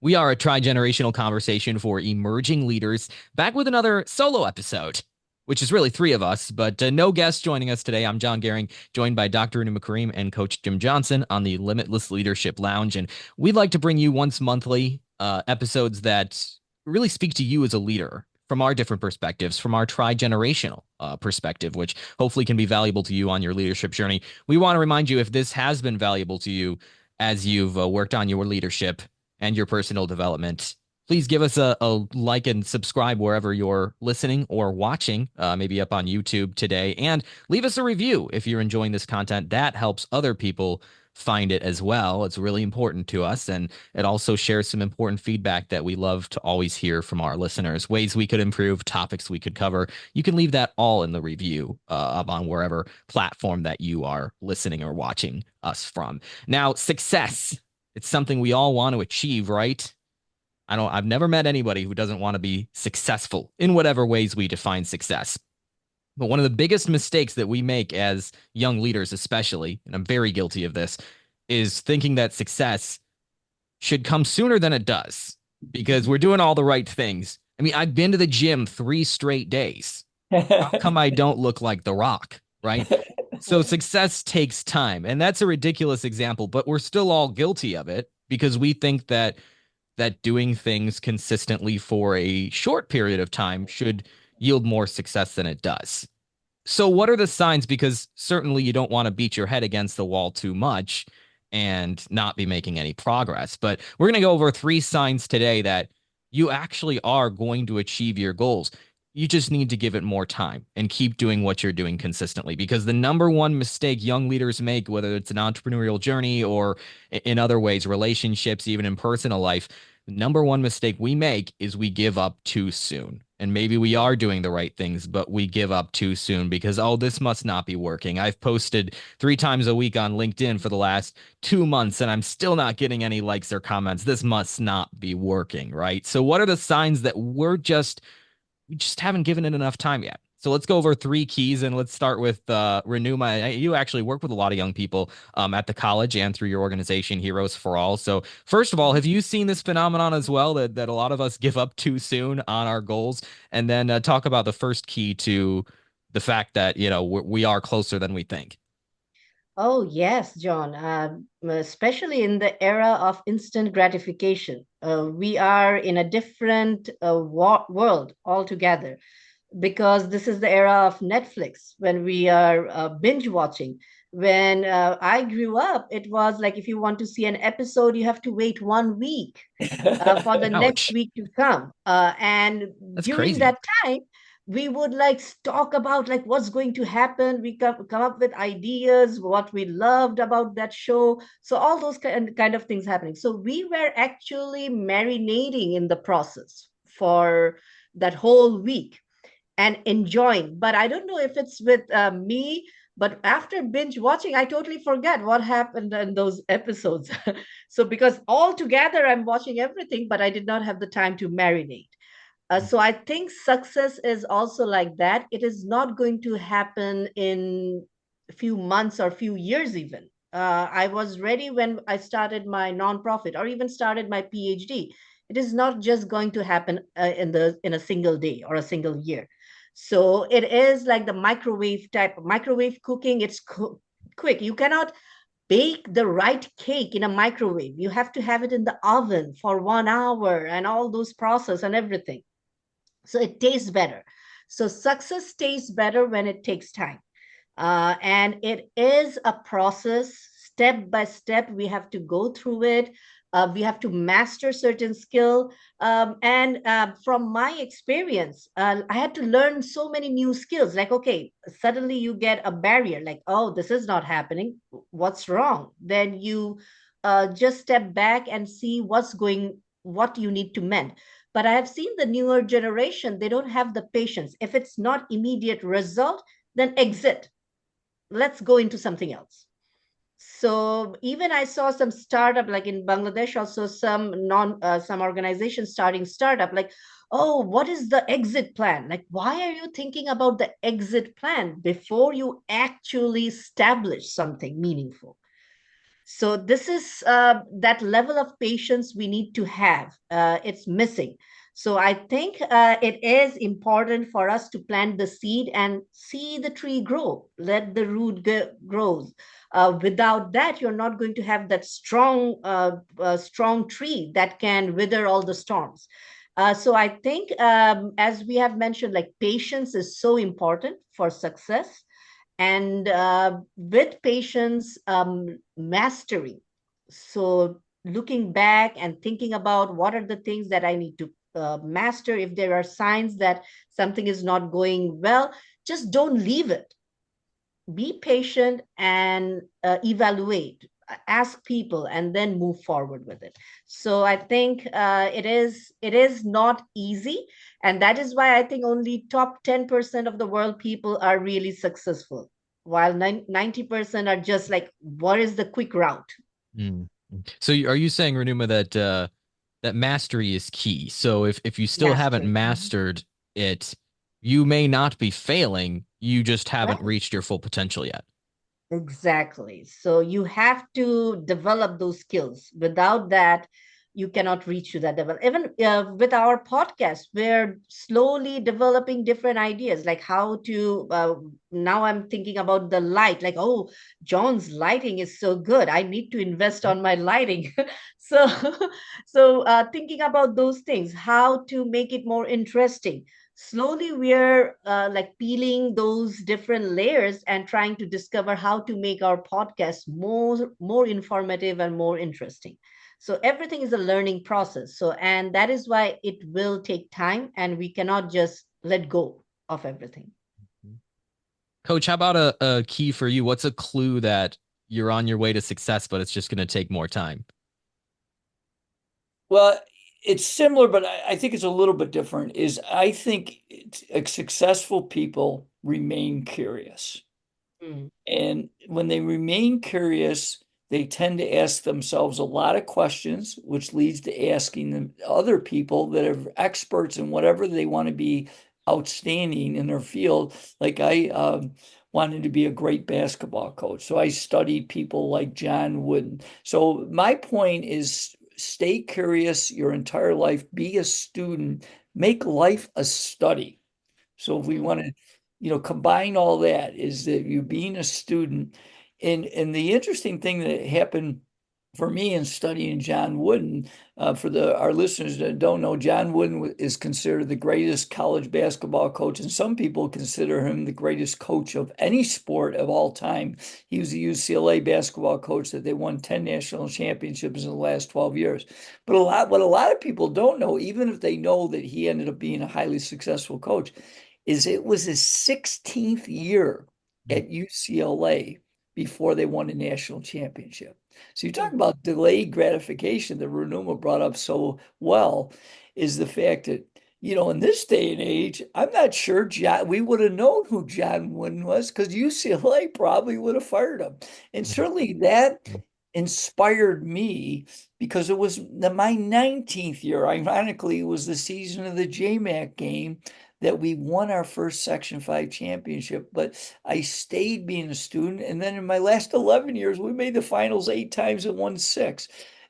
We are a tri-generational conversation for emerging leaders, back with another solo episode, which is really three of us, but no guests joining us today. I'm John Gehring, joined by Dr. Anuma Kareem and Coach Jim Johnson on the Limitless Leadership Lounge. And we'd like to bring you once monthly episodes that really speak to you as a leader from our different perspectives, from our tri-generational perspective, which hopefully can be valuable to you on your leadership journey. We want to remind you, if this has been valuable to you as you've worked on your leadership and your personal development, please give us a like and subscribe wherever you're listening or watching, maybe up on YouTube today, and leave us a review if you're enjoying this content. That helps other people find it as well. It's really important to us, and it also shares some important feedback that we love to always hear from our listeners, ways we could improve, topics we could cover. You can leave that all in the review up on wherever platform that you are listening or watching us from. Now, success, it's something we all want to achieve, right? I've never met anybody who doesn't want to be successful in whatever ways we define success. But one of the biggest mistakes that we make as young leaders, especially, and I'm very guilty of this, is thinking that success should come sooner than it does because we're doing all the right things. I mean, I've been to the gym 3 straight days. How come I don't look like The Rock, right? So success takes time. And that's a ridiculous example, but we're still all guilty of it because we think that doing things consistently for a short period of time should yield more success than it does. So, what are the signs? Because certainly you don't want to beat your head against the wall too much and not be making any progress. But we're going to go over 3 signs today that you actually are going to achieve your goals. You just need to give it more time and keep doing what you're doing consistently, because the number one mistake young leaders make, whether it's an entrepreneurial journey or in other ways, relationships, even in personal life, the number one mistake we make is we give up too soon. And maybe we are doing the right things, but we give up too soon because, oh, this must not be working. I've posted 3 times a week on LinkedIn for the last 2 months and I'm still not getting any likes or comments. This must not be working, right? So, what are the signs that we just haven't given it enough time yet? So let's go over 3 keys, and let's start with Renuma. You actually work with a lot of young people at the college and through your organization, Heroes for All. So first of all, have you seen this phenomenon as well, that a lot of us give up too soon on our goals? And then talk about the first key to the fact that, we are closer than we think. Oh, yes, John. Especially in the era of instant gratification. We are in a different world altogether because this is the era of Netflix when we are binge watching. When I grew up, it was like if you want to see an episode, you have to wait 1 week for the next Ouch. week to come. And That's during crazy. that time, we would like talk about like what's going to happen. We come up with ideas, what we loved about that show. So all those kind of things happening. So we were actually marinating in the process for that whole week and enjoying. But I don't know if it's with me, but after binge watching, I totally forget what happened in those episodes. So because all together I'm watching everything, but I did not have the time to marinate. So I think success is also like that. It is not going to happen in a few months or few years even. I was ready when I started my nonprofit or even started my PhD. It is not just going to happen in a single day or a single year. So it is like the microwave type of microwave cooking. It's quick. You cannot bake the right cake in a microwave. You have to have it in the oven for 1 hour and all those process and everything, so it tastes better. So success tastes better when it takes time. And it is a process, step by step. We have to go through it. We have to master certain skill. And from my experience, I had to learn so many new skills. Like, okay, suddenly you get a barrier, like, oh, this is not happening. What's wrong? Then you just step back and see what you need to mend. But I have seen the newer generation, they don't have the patience. If it's not immediate result, then exit, let's go into something else. So even I saw some startup like in Bangladesh, also some organizations starting startup like, oh, what is the exit plan? Like, why are you thinking about the exit plan before you actually establish something meaningful? So this is that level of patience we need to have. It's missing. So I think it is important for us to plant the seed and see the tree grow, let the root grow. Without that, you're not going to have that strong tree that can wither all the storms. So I think, as we have mentioned, like patience is so important for success, and with patience, mastery. So looking back and thinking about what are the things that I need to master. If there are signs that something is not going well, just don't leave it. Be patient and evaluate, ask people, and then move forward with it. So I think it is not easy, and that is why I think only top 10% of the world people are really successful, while 90% are just like, what is the quick route? Mm. So are you saying, Renuma, that that mastery is key? So if you still haven't Mastery. mastered it, you may not be failing, you just haven't Right. reached your full potential yet. Exactly. So you have to develop those skills. Without that, you cannot reach to that level. Even with our podcast, we're slowly developing different ideas, like how to. Now I'm thinking about the light. Like, oh, John's lighting is so good. I need to invest on my lighting. So, so thinking about those things, how to make it more interesting. Slowly we're like peeling those different layers and trying to discover how to make our podcast more informative and more interesting. So everything is a learning process. So, and that is why it will take time, and we cannot just let go of everything. Coach, how about a key for you? What's a clue that you're on your way to success, but it's just going to take more time? Well, it's similar, but I think it's a little bit different. Is I think successful people remain curious. Mm. And when they remain curious, they tend to ask themselves a lot of questions, which leads to asking them other people that are experts in whatever they want to be outstanding in their field. Like I wanted to be a great basketball coach. So I studied people like John Wooden. So my point is stay curious your entire life, be a student, make life a study. So if we want to, combine all that is that you being a student, and the interesting thing that happened for me in studying John Wooden, for the our listeners that don't know, John Wooden is considered the greatest college basketball coach, and some people consider him the greatest coach of any sport of all time. He was a UCLA basketball coach that they won 10 national championships in the last 12 years. But what a lot of people don't know, even if they know that he ended up being a highly successful coach, is it was his 16th year at UCLA before they won a national championship. So you talk about delayed gratification that Renuma brought up so well, is the fact that, in this day and age, I'm not sure we would have known who John Wooden was because UCLA probably would have fired him. And certainly that inspired me because it was my 19th year. Ironically, it was the season of the JMAC game that we won our first Section 5 championship. But I stayed being a student. And then in my last 11 years, we made the finals 8 times and won six.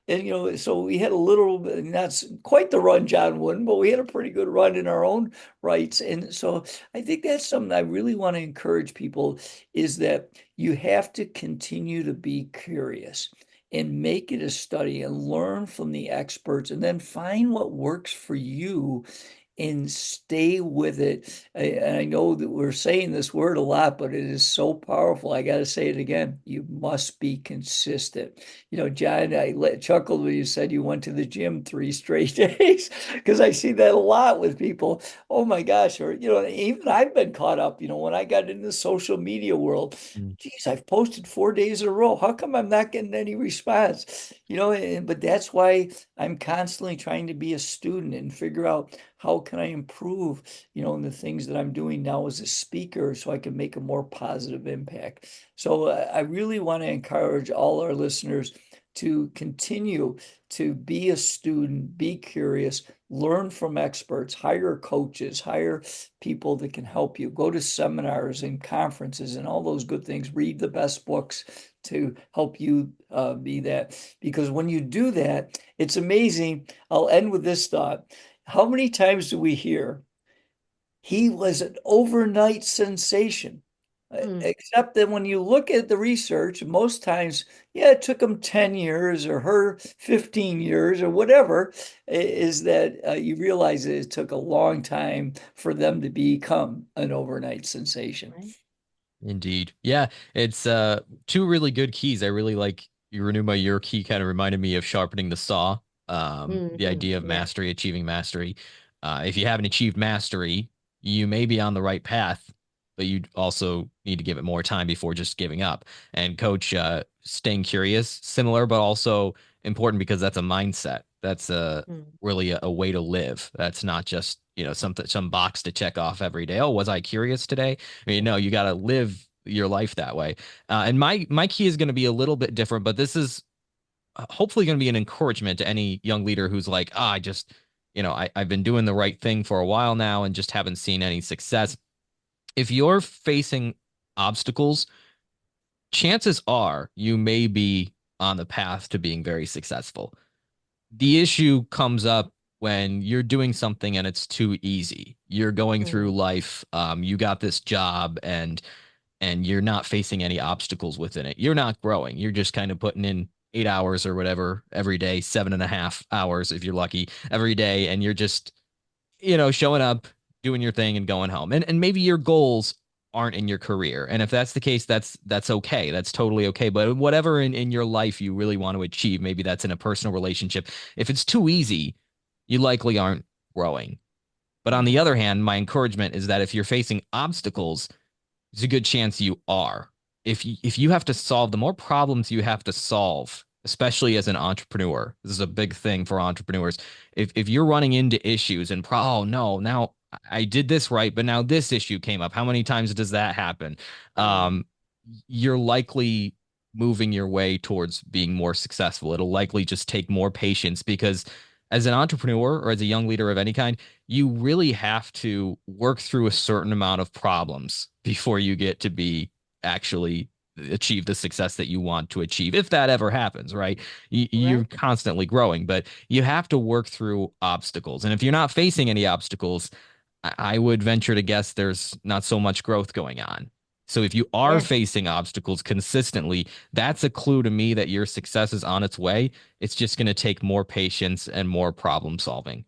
And, so we had a little, not quite the run John Wooden, but we had a pretty good run in our own rights. And so I think that's something I really want to encourage people is that you have to continue to be curious and make it a study and learn from the experts and then find what works for you and stay with it. And I know that we're saying this word a lot, but it is so powerful. I got to say it again. You must be consistent. John, chuckled when you said you went to the gym 3 straight days because I see that a lot with people. Oh my gosh. Or, even I've been caught up, when I got into the social media world. Mm. Geez, I've posted 4 days in a row. How come I'm not getting any response? But that's why I'm constantly trying to be a student and figure out how can I improve, in the things that I'm doing now as a speaker so I can make a more positive impact. So I really want to encourage all our listeners to continue to be a student, be curious, learn from experts, hire coaches, hire people that can help you, go to seminars and conferences and all those good things, read the best books to help you be that. Because when you do that, it's amazing. I'll end with this thought. How many times do we hear he was an overnight sensation? Mm. Except that when you look at the research, most times, yeah, it took them 10 years or her 15 years or whatever, is that you realize that it took a long time for them to become an overnight sensation. Right. Indeed. Yeah, it's two really good keys. I really like Uranuma, your key kind of reminded me of sharpening the saw. The idea of Yeah. mastery, achieving mastery. If you haven't achieved mastery, you may be on the right path, but you also need to give it more time before just giving up. And coach, staying curious, similar, but also important because that's a mindset. That's Mm. really a way to live. That's not just, something, some box to check off every day. Oh, was I curious today? I mean, no, you got to live your life that way. And my key is going to be a little bit different, but this is hopefully going to be an encouragement to any young leader who's like, I just, I've been doing the right thing for a while now and just haven't seen any success. If you're facing obstacles, chances are you may be on the path to being very successful. The issue comes up when you're doing something and it's too easy. You're going through Mm. life, you got this job and you're not facing any obstacles within it. You're not growing. You're just kind of putting in 8 hours or whatever every day, 7.5 hours if you're lucky every day, and you're just, showing up, doing your thing, and going home. And maybe your goals aren't in your career. And if that's the case, that's okay. That's totally okay. But whatever in your life you really want to achieve, maybe that's in a personal relationship. If it's too easy, you likely aren't growing. But on the Mm. other hand, my encouragement is that if you're facing obstacles, there's a good chance you are. If you have to solve, the more problems you have to solve, especially as an entrepreneur, this is a big thing for entrepreneurs. If you're running into issues and oh no, now I did this right, but now this issue came up. How many times does that happen? Mm. Um, you're likely moving your way towards being more successful. It'll likely just take more patience because as an entrepreneur or as a young leader of any kind, you really have to work through a certain amount of problems before you get to be actually achieve the success that you want to achieve, if that ever happens, right? You're Right. constantly growing, but you have to work through obstacles. And if you're not facing any obstacles, I would venture to guess there's not so much growth going on. So if you are Yeah. facing obstacles consistently, that's a clue to me that your success is on its way. It's just going to take more patience and more problem solving.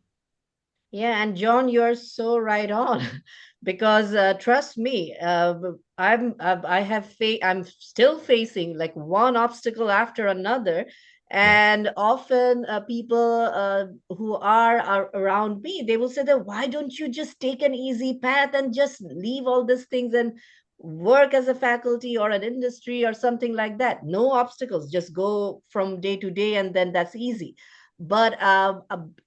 Yeah, and John, you're so right on, because trust me, I'm still facing like one obstacle after another, Yeah. and often people who are around me, they will say that why don't you just take an easy path and just leave all these things and work as a faculty or an industry or something like that? No obstacles, just go from day to day, and then that's easy. But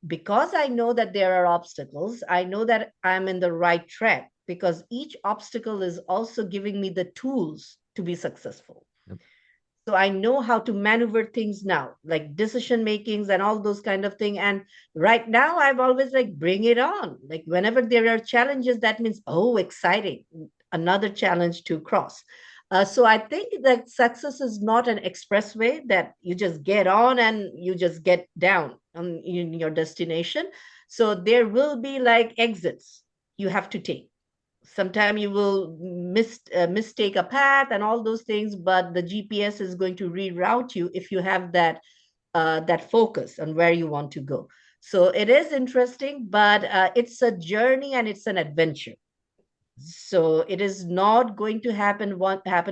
because I know that there are obstacles, I know that I'm in the right track, because each obstacle is also giving me the tools to be successful. Yep. So I know how to maneuver things now, like decision makings and all those kind of thing. And right now, I've always like bring it on. Like whenever there are challenges, that means, oh, exciting, another challenge to cross. So I think that success is not an expressway that you just get on and you just get down on in your destination. So there will be like exits you have to take. Sometime you will mistake a path and all those things, but the GPS is going to reroute you if you have that focus on where you want to go. So it is interesting, but it's a journey and it's an adventure. So it is not going to happen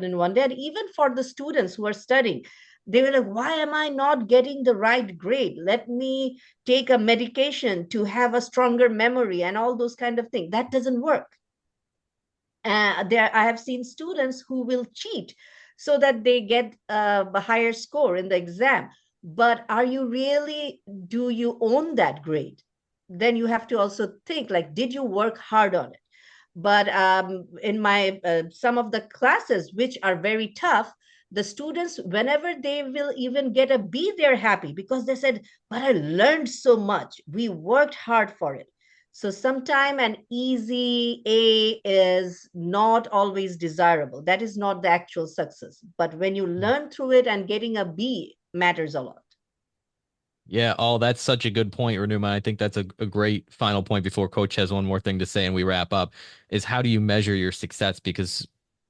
in one day. And even for the students who are studying, they were like, why am I not getting the right grade? Let me take a medication to have a stronger memory and all those kind of things. That doesn't work. There I have seen students who will cheat so that they get a higher score in the exam. But are you really, do you own that grade? Then you have to also think like, did you work hard on it? But in my some of the classes which are very tough, the students, whenever they will even get a B, they're happy because they said, but I learned so much. We worked hard for it. So sometime an easy A is not always desirable. That is not the actual success. But when you learn through it, and getting a B matters a lot. Yeah, oh, that's such a good point, Renuma. I think that's a great final point before Coach has one more thing to say and we wrap up, is how do you measure your success? Because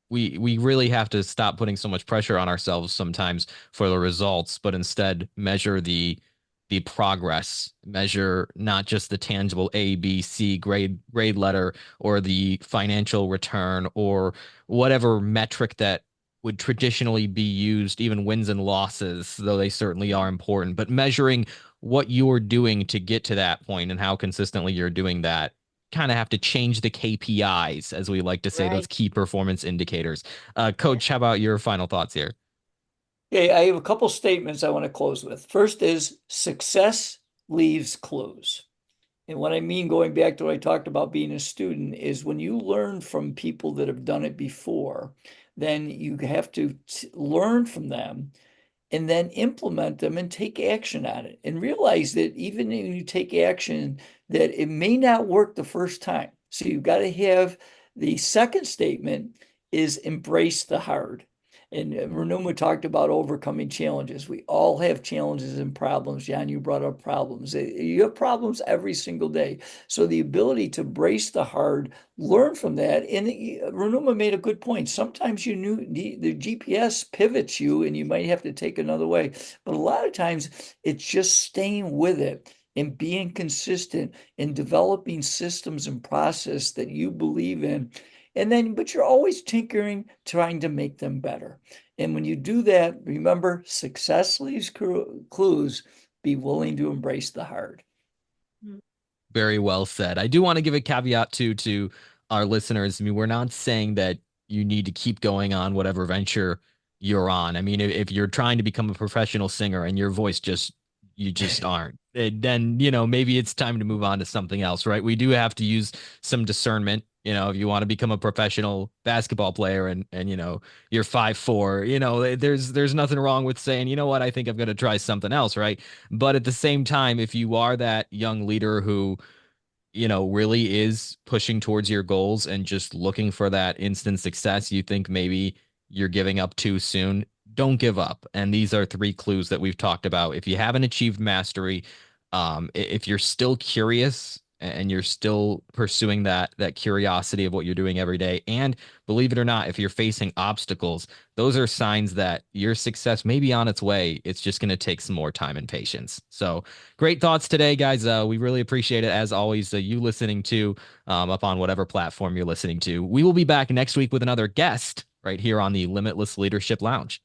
we really have to stop putting so much pressure on ourselves sometimes for the results, but instead measure the progress, measure not just the tangible A, B, C grade letter or the financial return or whatever metric that would traditionally be used, even wins and losses, though they certainly are important, but measuring what you're doing to get to that point and how consistently you're doing that. Kind of have to change the KPIs, as we like to say, those Right. key performance indicators. Yeah. Coach, how about your final thoughts here? Okay, I have a couple statements I want to close with. First is success leaves clues. And what I mean, going back to what I talked about being a student, is when you learn from people that have done it before, then you have to learn from them and then implement them and take action on it and realize that even when you take action, that it may not work the first time. So you've got to have the second statement is embrace the hard. And Renuma talked about overcoming challenges. We all have challenges and problems. Jan, you brought up problems. You have problems every single day. So the ability to brace the hard, learn from that. And Renuma made a good point. Sometimes you knew the GPS pivots you and you might have to take another way. But a lot of times it's just staying with it and being consistent and developing systems and process that you believe in. And then, but you're always tinkering, trying to make them better. And when you do that, remember, success leaves clues. Be willing to embrace the hard. Very well said. I do want to give a caveat to our listeners. I mean, we're not saying that you need to keep going on whatever venture you're on. I mean, if you're trying to become a professional singer and your voice just you just aren't, then maybe it's time to move on to something else, right? We do have to use some discernment. If you want to become a professional basketball player and you're 5'4", there's nothing wrong with saying, you know what, I think I'm going to try something else, right? But at the same time, if you are that young leader who really is pushing towards your goals and just looking for that instant success, you think maybe you're giving up too soon, don't give up. And these are three clues that we've talked about. If you haven't achieved mastery, if you're still curious and you're still pursuing that curiosity of what you're doing every day, and believe it or not, if you're facing obstacles, those are signs that your success may be on its way. It's just going to take some more time and patience. So great thoughts today, guys. We really appreciate it, as always, you listening to up on whatever platform you're listening to. We will be back next week with another guest right here on the Limitless Leadership Lounge.